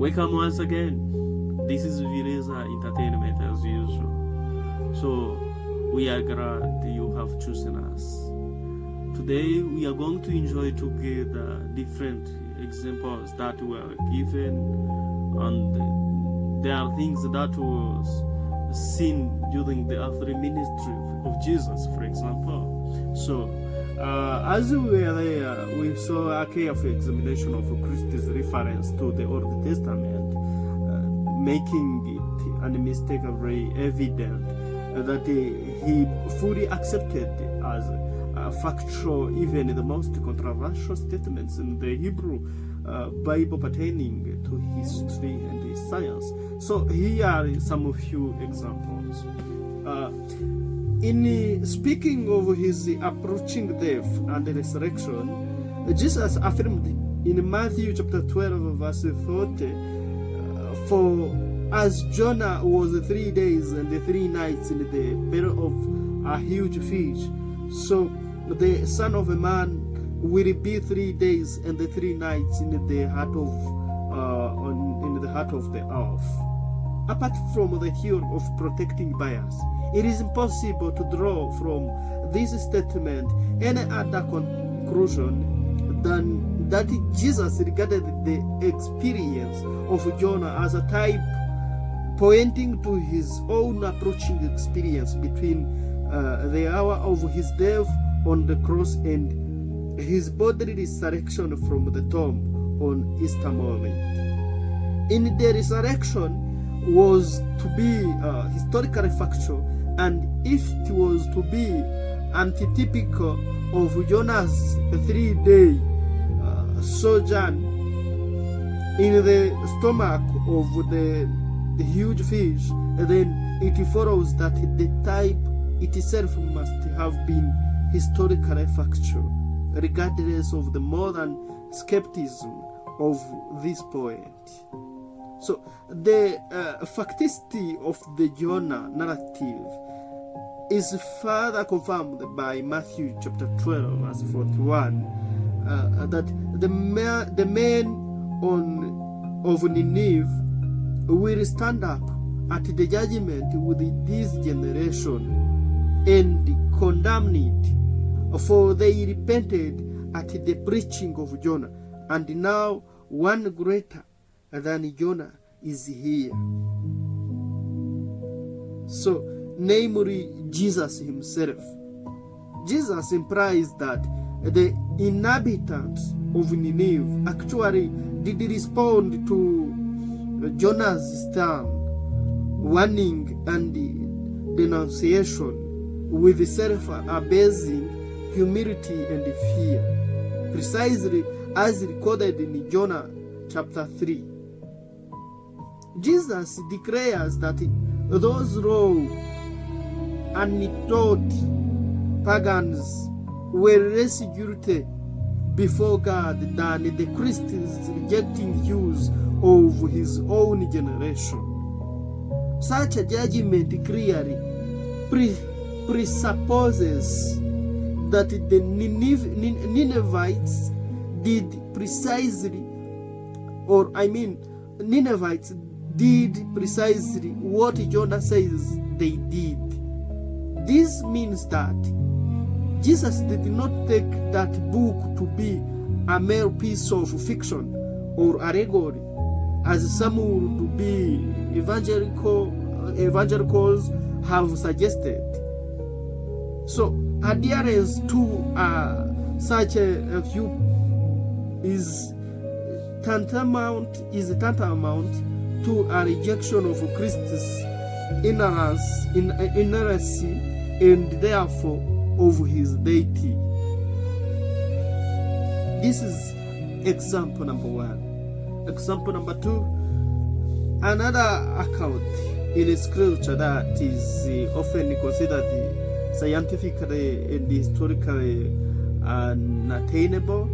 Welcome once again. This is Vireza Entertainment as usual. So we are glad you have chosen us. Today we are going to enjoy together different examples that were given, and there are things that was seen during the earthly ministry of Jesus, for example. So as we were there, we saw a careful examination of Christ's reference to the Old Testament, making it unmistakably evident that he fully accepted as factual even the most controversial statements in the Hebrew Bible pertaining to history and science. So here are some few examples. In speaking of his approaching death and resurrection, Jesus affirmed in Matthew chapter 12 verse 30, for as Jonah was 3 days and 3 nights in the belly of a huge fish, so the Son of a Man will be 3 days and 3 nights in the heart of the earth. Apart from the theory of protecting bias, it is impossible to draw from this statement any other conclusion than that Jesus regarded the experience of Jonah as a type pointing to his own approaching experience between the hour of his death on the cross and his bodily resurrection from the tomb on Easter morning. In the resurrection was to be historically factual, and if it was to be antitypical of Jonah's 3-day sojourn in the stomach of the huge fish, then it follows that the type itself must have been historically factual, regardless of the modern skepticism of this point. So the facticity of the Jonah narrative is further confirmed by Matthew chapter 12 verse 41, that the men of Nineveh will stand up at the judgment with this generation and condemn it, for they repented at the preaching of Jonah, and now one greater than Jonah is here. So, namely Jesus himself. Jesus implies that the inhabitants of Nineveh actually did respond to Jonah's stern warning and denunciation with self-abasing humility and fear, precisely as recorded in Jonah chapter 3. Jesus declares that those raw, untaught pagans were less guilty before God than the Christians rejecting Jews of his own generation. Such a judgment clearly presupposes that the Ninevites did precisely, Ninevites did precisely what Jonah says they did. This means that Jesus did not take that book to be a mere piece of fiction or allegory, as some would be evangelicals have suggested. So adherence to such a view is tantamount to a rejection of Christ's inerrancy and therefore of his deity. This is example number 1. Example number 2, another account in scripture that is often considered scientifically and historically unattainable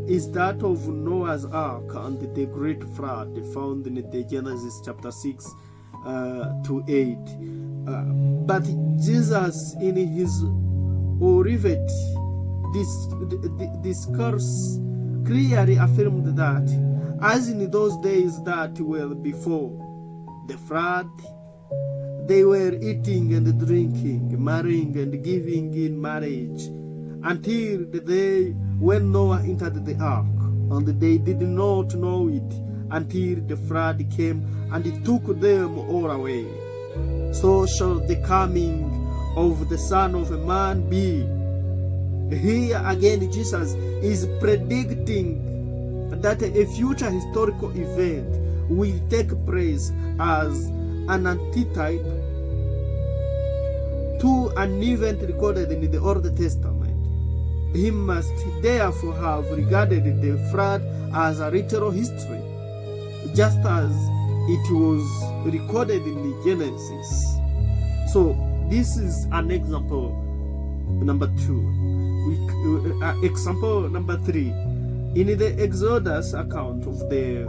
is that of Noah's Ark and the great flood found in the Genesis chapter 6 to 8. But Jesus, in his Olivet discourse, clearly affirmed that, as in those days that were before the flood, they were eating and drinking, marrying and giving in marriage, until the day when Noah entered the ark, and they did not know it until the flood came and it took them all away. So shall the coming of the Son of Man be. Here again, Jesus is predicting that a future historical event will take place as an antitype to an event recorded in the Old Testament. He must therefore have regarded the flood as a literal history, just as it was recorded in Genesis. So this is an example number 2. Example number 3. In the Exodus account of the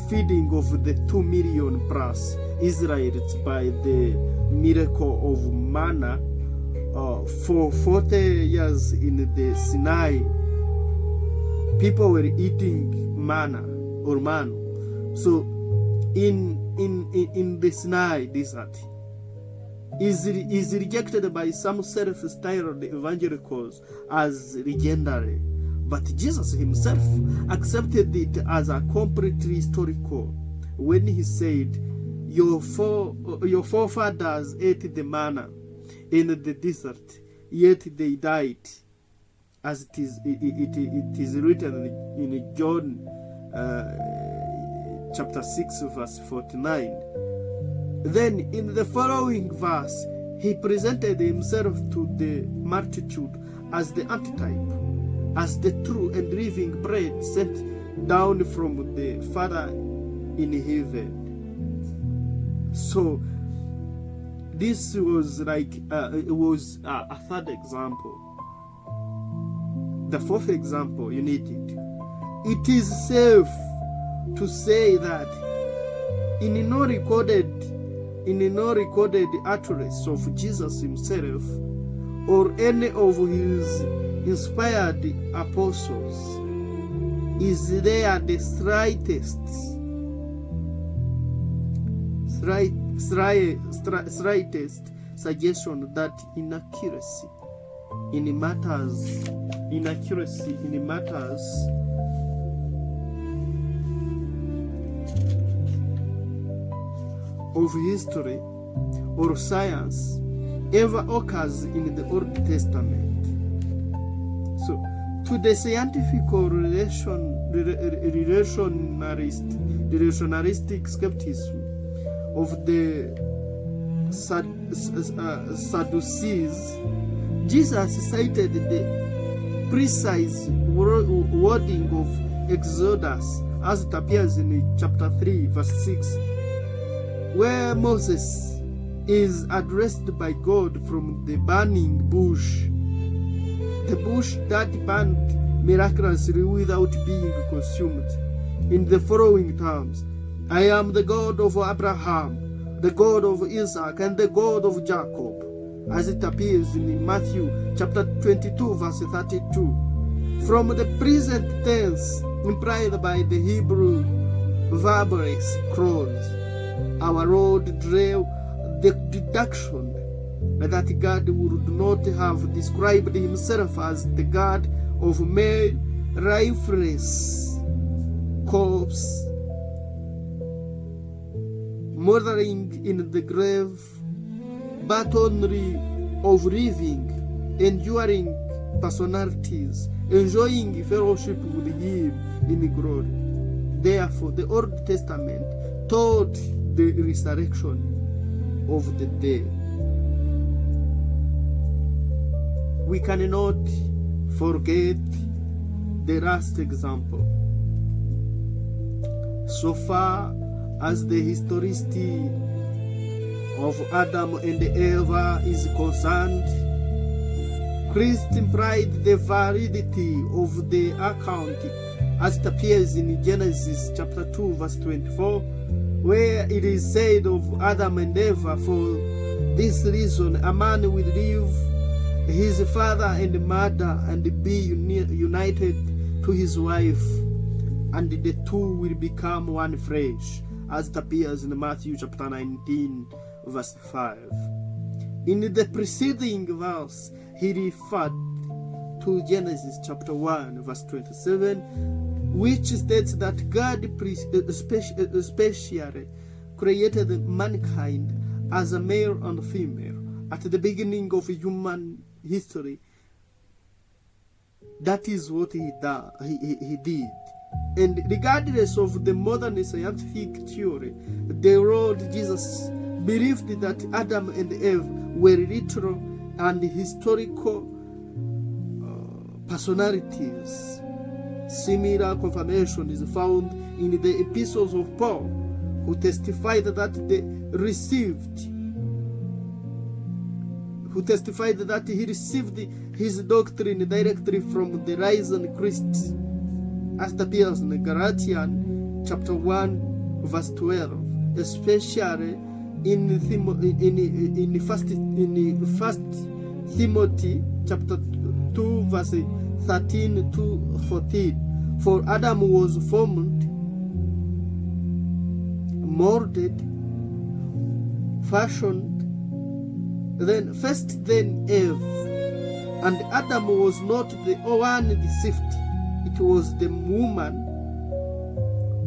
feeding of the 2 million plus Israelites by the miracle of manna for 40 years in the Sinai, people were eating manna or manna. So in the Sinai desert is rejected by some self-styled evangelicals as legendary, but Jesus himself accepted it as a completely historical when he said, your forefathers ate the manna in the desert, yet they died, as it is written in John chapter 6 verse 49. Then in the following verse, he presented himself to the multitude as the antitype, as the true and living bread sent down from the Father in heaven. So this was like it was a third example. The fourth example you needed. It is safe to say that in no recorded utterance of Jesus himself or any of his inspired apostles is there the slightest suggestion that inaccuracy in matters of history or science ever occurs in the Old Testament. So, to the scientific or relationalistic skepticism of the Sadducees, Jesus cited the precise wording of Exodus as it appears in chapter 3 verse 6, where Moses is addressed by God from the burning bush, the bush that burned miraculously without being consumed, in the following terms: I am the God of Abraham, the God of Isaac, and the God of Jacob, as it appears in Matthew chapter 22 verse 32. From the present tense implied by the Hebrew verbs clause, our Lord drew the deduction that God would not have described himself as the God of mere lifeless corpse, mothering in the grave, but only of living, enduring personalities, enjoying fellowship with him in glory. Therefore, the Old Testament taught the resurrection of the dead. We cannot forget the last example. So far as the historicity of Adam and Eve is concerned, Christ implied the validity of the account as it appears in Genesis chapter 2 verse 24, where it is said of Adam and Eve, for this reason a man will leave his father and mother and be united to his wife, and the two will become one flesh, as it appears in Matthew chapter 19, verse 5. In the preceding verse, he referred to Genesis chapter 1, verse 27, which states that God specially created mankind as a male and female at the beginning of human history. That is what he did. And regardless of the modern scientific theory, the Lord Jesus believed that Adam and Eve were literal and historical personalities. Similar confirmation is found in the epistles of Paul, who testified that he received his doctrine directly from the risen Christ, as it appears in Galatians chapter 1, verse 12, especially in First Timothy chapter 2, verse 13 to 14. For Adam was formed, molded, fashioned, then Eve. And Adam was not the one deceived. It was the woman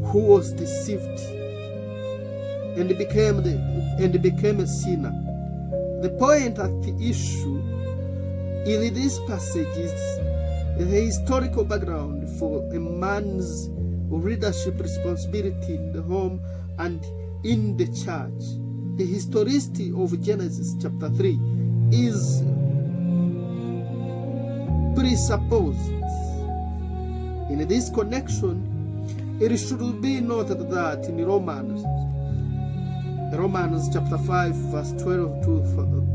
who was deceived and became a sinner. The point at the issue in this passage is the historical background for a man's leadership responsibility in the home and in the church. The historicity of Genesis chapter 3 is presupposed. In this connection, it should be noted that in Romans chapter 5, verse 12 to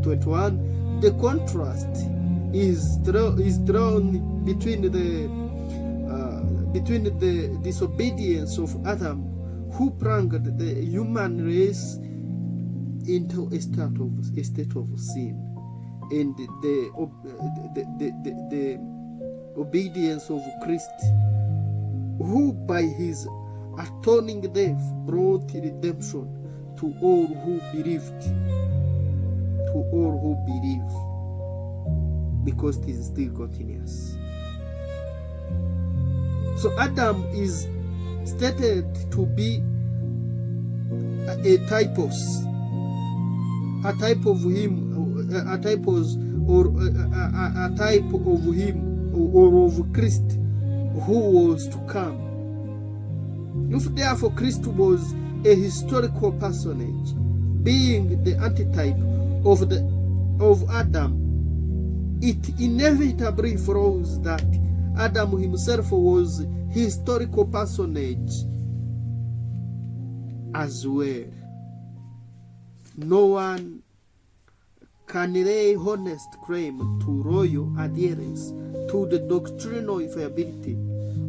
21, the contrast is drawn between the disobedience of Adam, who plunged the human race into a state of sin, and the obedience of Christ, who by his atoning death brought redemption to all who believed, because it is still continuous. So Adam is stated to be a typos, a type of him, a typos, or a type of him or of Christ who was to come. If therefore Christ was a historical personage, being the antitype of Adam, it inevitably follows that Adam himself was a historical personage as well. No one can lay honest claim to royal adherence to the doctrinal infallibility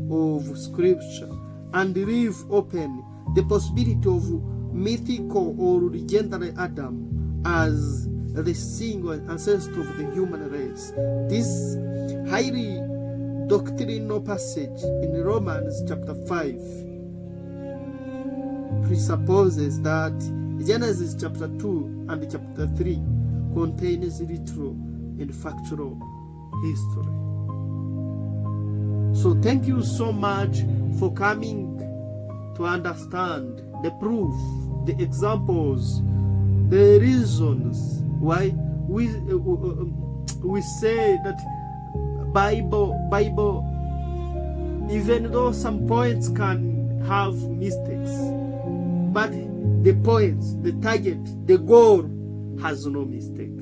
of Scripture and leave open the possibility of mythical or legendary Adam as the single ancestor of the human race. This highly doctrinal passage in Romans chapter 5 presupposes that Genesis chapter 2 and chapter 3 contains literal and factual history. So thank you so much for coming to understand the proof, the examples, the reasons why we say that Bible, even though some points can have mistakes, but the points, the target, the goal has no mistake.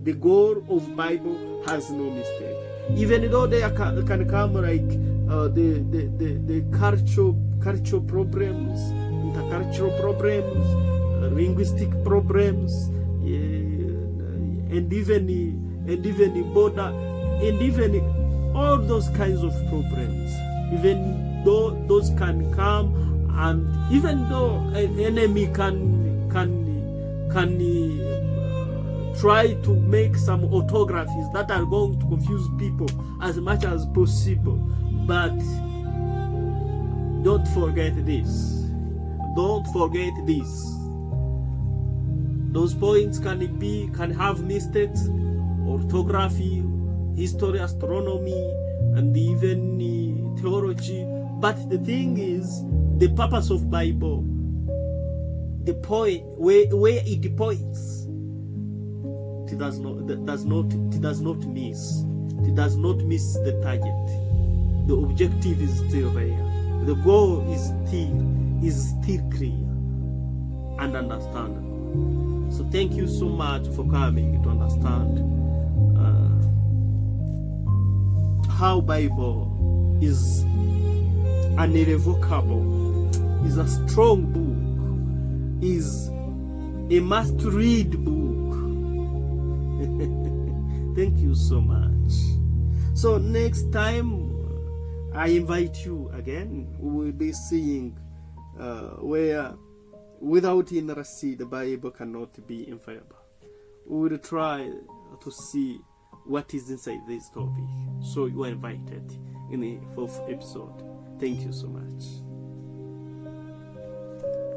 The goal of Bible has no mistake. Even though there can come like the cultural problems, intercultural problems, linguistic problems, and even border, and even all those kinds of problems. Even though those can come, and even though an enemy can try to make some orthographies that are going to confuse people as much as possible, But don't forget this. Don't forget this. Those points can have mistakes, orthography, history, astronomy, and even theology. But the thing is, the purpose of Bible, the point where it points, it does not miss. It does not miss the target. The objective is still there. The goal is still clear and understandable. So thank you so much for coming to understand how Bible is an irrevocable, is a strong book, is a must-read book. Thank you so much. So next time I invite you again. We will be seeing where without inerrancy the Bible cannot be infallible. We will try to see what is inside this topic. So you are invited in the 4th episode. Thank you so much.